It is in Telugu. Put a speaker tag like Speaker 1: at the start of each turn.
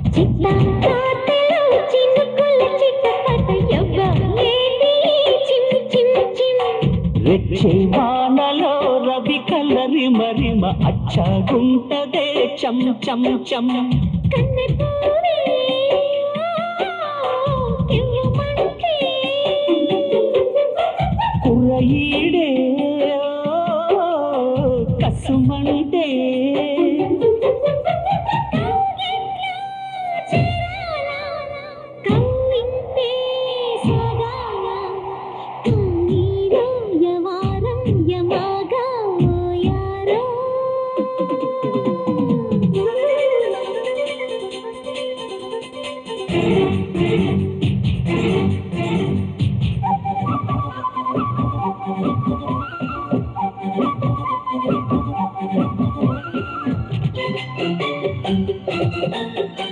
Speaker 1: చిత్తాకాతలో చినుకుల చిటపట ఎవ్వలేని చిమ్ చిమ్ చిమ్
Speaker 2: రెచ్చే వానలో రవి కలరి మరిమ అచ్చగుంటదే చం చం చం
Speaker 1: కన్నె పూవే కెవ్వుమంటే
Speaker 2: కుర్రయీడే కసుమంటే
Speaker 1: కవ్వింతే సాగాల కన్నీరో యవారం యమాగా యారో